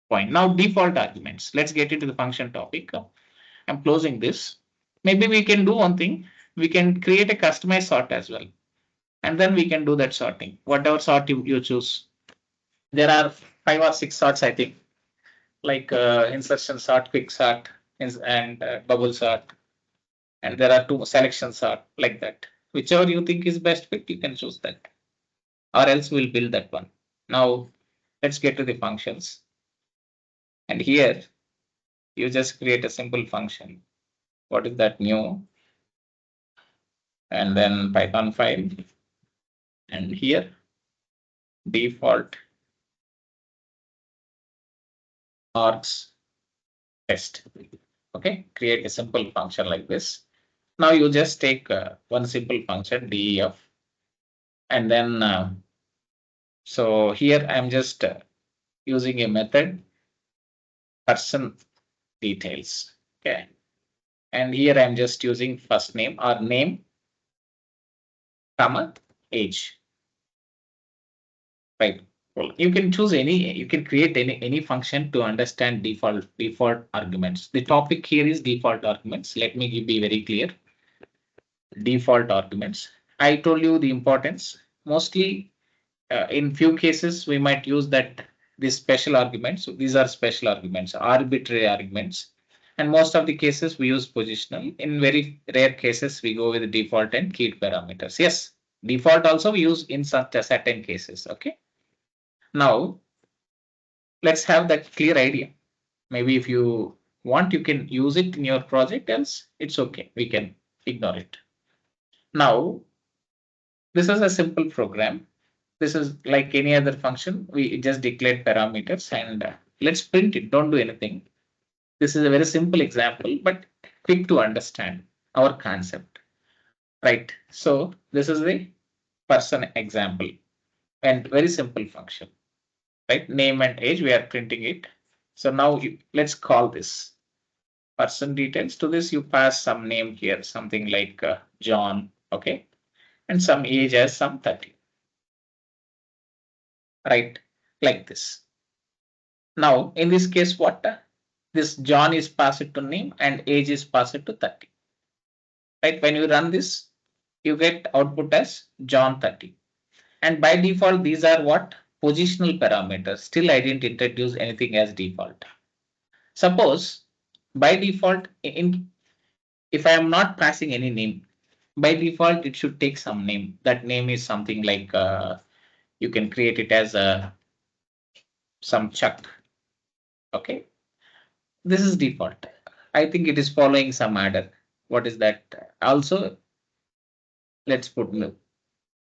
point. Now default arguments. Let's get into the function topic. I'm closing this. Maybe we can do one thing. We can create a customized sort as well. And then we can do that sorting. Whatever sort you choose. There are 5 or 6 sorts, I think, like insertion sort, quick sort, and bubble sort. And there are 2 selection sort like that. Whichever you think is best fit, you can choose that. Or else we'll build that one. Now let's get to the functions. And here you just create a simple function. What is that? New, and then Python file, and here default args test. Okay, create a simple function like this. Now you just take one simple function def, and then so here I'm just using a method person details. Okay, and here I'm just using first name or name, comma, age. Right. Well, you can choose any, you can create any function to understand default arguments. The topic here is default arguments. Let me be very clear. Default arguments. I told you the importance. Mostly in few cases, we might use that these special arguments. So these are special arguments, arbitrary arguments. And most of the cases we use positional. In very rare cases, we go with the default and keyed parameters. Yes, default also we use in such certain cases. Okay. Now, let's have that clear idea. Maybe if you want, you can use it in your project, else it's okay. We can ignore it. Now, this is a simple program. This is like any other function. We just declared parameters and let's print it. Don't do anything. This is a very simple example, but quick to understand our concept. Right. So this is the person example and very simple function. Right, name and age, we are printing it. So now let's call this person details. To this you pass some name here, something like John, okay, and some age as some 30, right, like this. Now in this case, what this John is passed to name and age is passed to 30, right? When you run this, you get output as John 30, and by default these are what, positional parameters. Still I didn't introduce anything as default. Suppose by default, if I am not passing any name, by default it should take some name. That name is something like you can create it as some Chuck. Okay, this is default. I think it is following some adder. What is that? Also, let's put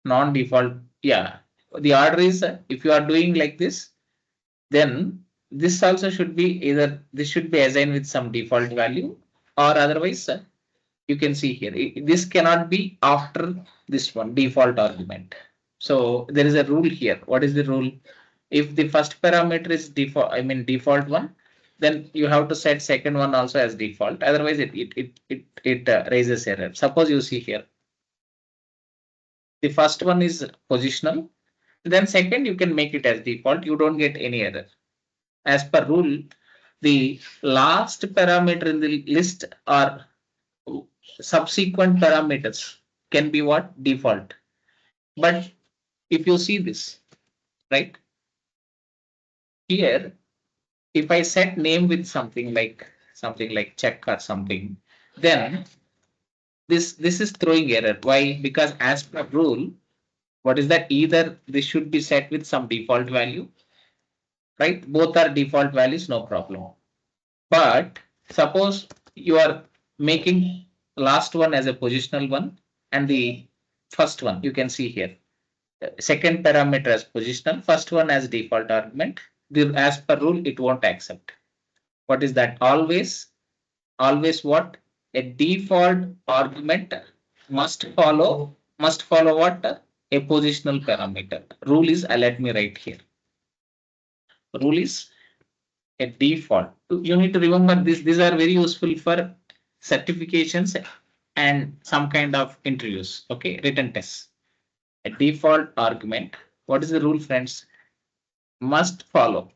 non-default. Yeah, the order is if you are doing like this, then this also should be either this should be assigned with some default value, or otherwise you can see here, this cannot be after this one default argument. So there is a rule here. What is the rule? If the first parameter is default, I mean default one, then you have to set second one also as default. Otherwise, it raises error. Suppose you see here, the first one is positional, then second you can make it as default. You don't get any error. As per rule, the last parameter in the list or subsequent parameters can be what, default. But if you see this, right here, if I set name with something like check or something, then this is throwing error. Why? Because as per rule, what is that? Either this should be set with some default value, right? Both are default values, no problem. But suppose you are making last one as a positional one and the first one you can see here, second parameter as positional, first one as default argument. As per rule, it won't accept. What is that? Always what? A default argument must follow what? A positional parameter. Rule is, let me write here. Rule is a default. You need to remember this. These are very useful for certifications and some kind of interviews. Okay, written tests. A default argument. What is the rule, friends? Must follow.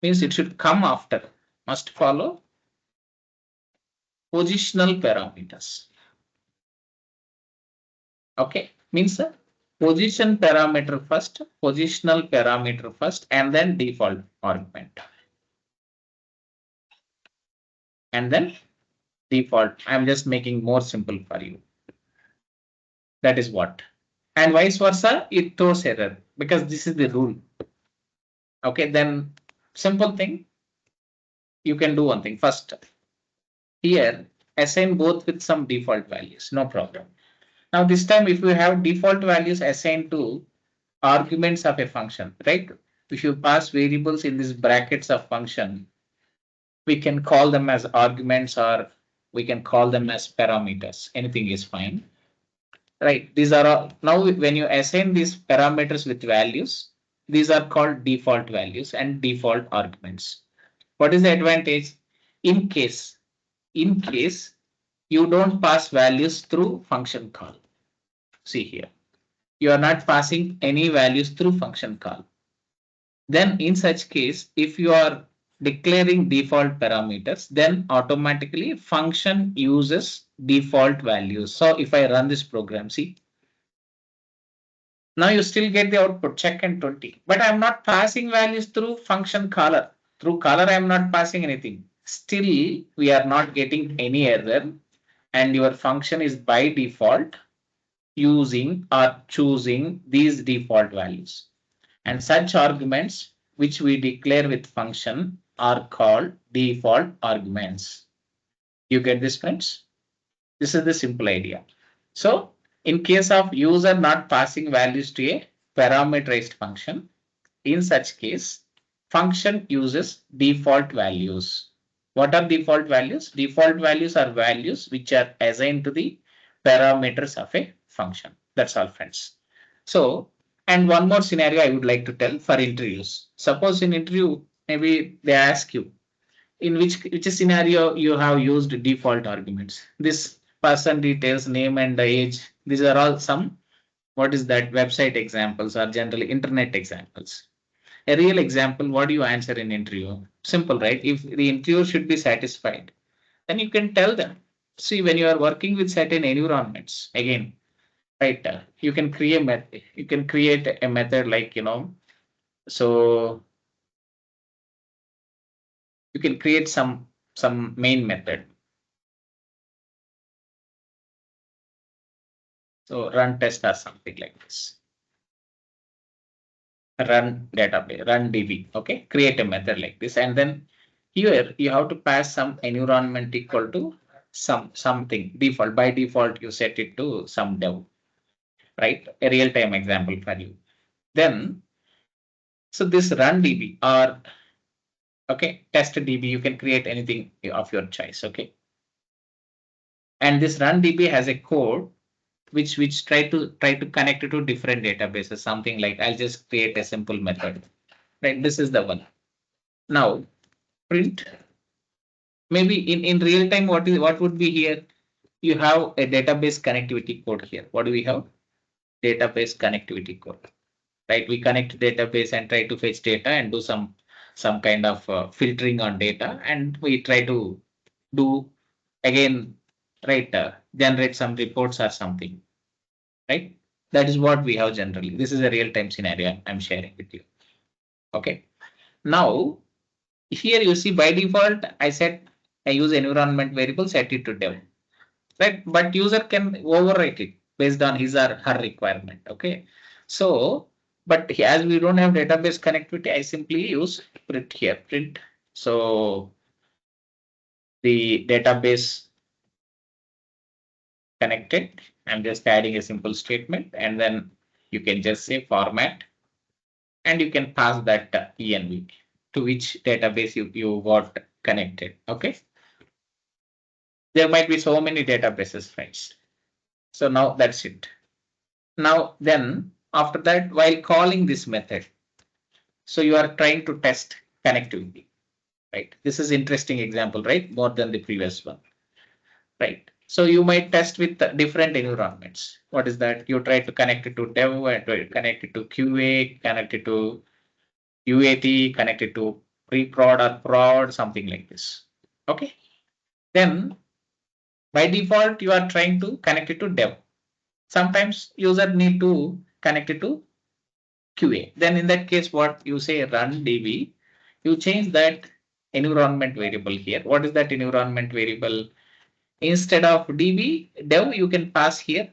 means it should come after, must follow positional parameters. Okay, means position parameter first, positional parameter first, and then default argument. And then default. I'm just making more simple for you. That is what. And vice versa, it throws error because this is the rule. Okay, then simple thing. You can do one thing first. Here, assign both with some default values, no problem. Now this time, if you have default values assigned to arguments of a function, right? If you pass variables in these brackets of function, we can call them as arguments or we can call them as parameters. Anything is fine. Right. These are all, now when you assign these parameters with values, these are called default values and default arguments. What is the advantage? In case you don't pass values through function call. See here, you are not passing any values through function call. Then in such case, if you are declaring default parameters, then automatically function uses default values. So if I run this program, see, now you still get the output check and 20, but I'm not passing values through function caller. Through caller, I'm not passing anything. Still, we are not getting any error, and your function is by default using or choosing these default values. And such arguments which we declare with function are called default arguments. You get this, friends? This is the simple idea. So in case of user not passing values to a parameterized function, in such case, function uses default values. What are default values? Default values are values which are assigned to the parameters of a function. That's all, friends. So, and one more scenario I would like to tell for interviews. Suppose in interview, maybe they ask you, in which scenario you have used default arguments. This person details, name and age. These are all some, what is that, website examples or generally internet examples. A real example, what do you answer in interview? Simple, right? If the interviewer should be satisfied, then you can tell them. See, when you are working with certain environments, again, right, you can create a method like, so you can create some main method. So run test or something like this. Run database, run DB. Okay, create a method like this, and then here you have to pass some environment equal to something default. By default, you set it to some dev, right? A real-time example for you. Then, so this run DB or okay, test DB, you can create anything of your choice. Okay, and this run DB has a code which try to connect it to different databases. Something like, I'll just create a simple method. Right, this is the one. Now print. Maybe in real time, what would be here? You have a database connectivity code here. What do we have? Database connectivity code. Right, we connect database and try to fetch data and do some kind of filtering on data, and we try to do again, right, generate some reports or something. Right, that is what we have generally. This is a real-time scenario I'm sharing with you. Okay, now here you see by default I use environment variable, set it to dev, right? But user can overwrite it based on his or her requirement. Okay, so but as we don't have database connectivity, I simply use print here, print. So the database connected, I'm just adding a simple statement, and then you can just say format, and you can pass that env to which database you got connected. Okay, there might be so many databases, friends. So now that's it. Now then after that, while calling this method, so you are trying to test connectivity, right? This is interesting example, right? More than the previous one, right? So you might test with different environments. What is that? You try to connect it to dev, connect it to QA, connect it to UAT, connect it to pre-prod or prod, something like this. Okay. Then by default, you are trying to connect it to dev. Sometimes user need to connect it to QA. Then in that case, what you say run DB, you change that environment variable here. What is that environment variable? Instead of DB dev, you can pass here.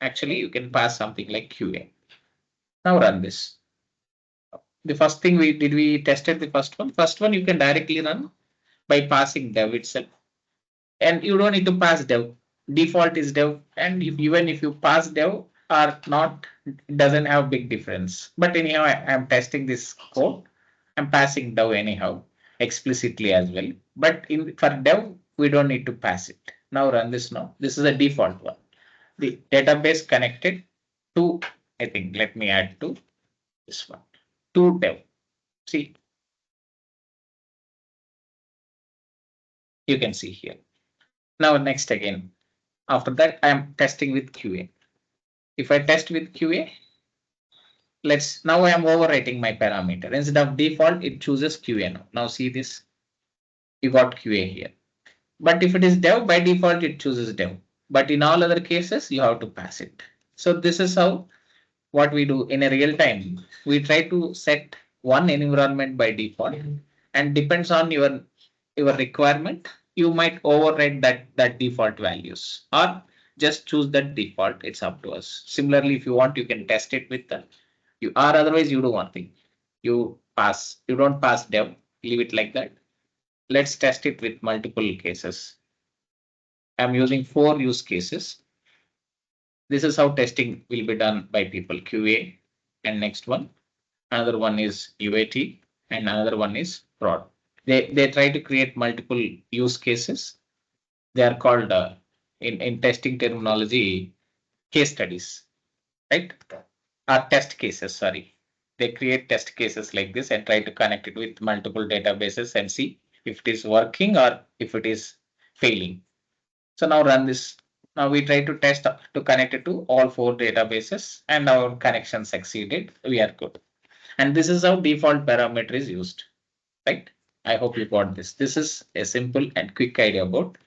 Actually, you can pass something like QA. Now run this. The first thing we tested the first one. First one you can directly run by passing dev itself. And you don't need to pass dev. Default is dev, and even if you pass dev or not, it doesn't have big difference. But anyhow, I'm testing this code. I'm passing dev anyhow, explicitly as well. But for dev, we don't need to pass it. Now run this now. This is a default one. The database connected to, I think, let me add to this one, to dev. See, you can see here. Now next again, after that, I am testing with QA. If I test with QA, now I am overwriting my parameter. Instead of default, it chooses QA now. Now see this, you got QA here. But if it is dev, by default, it chooses dev. But in all other cases, you have to pass it. So this is how what we do in a real time. We try to set one environment by default, and depends on your requirement, you might override that default values or just choose that default. It's up to us. Similarly, if you want, you can test it with the you or otherwise you do one thing. You don't pass dev, leave it like that. Let's test it with multiple cases. I'm using 4 use cases. This is how testing will be done by people, QA, and next one. Another one is UAT, and another one is prod. They try to create multiple use cases. They are called in testing terminology case studies, right? Or test cases, sorry. They create test cases like this and try to connect it with multiple databases and see if it is working or if it is failing. So now run this. Now we try to test to connect it to all 4 databases, and our connection succeeded. We are good. And this is how default parameter is used, right? I hope you got this. This is a simple and quick idea about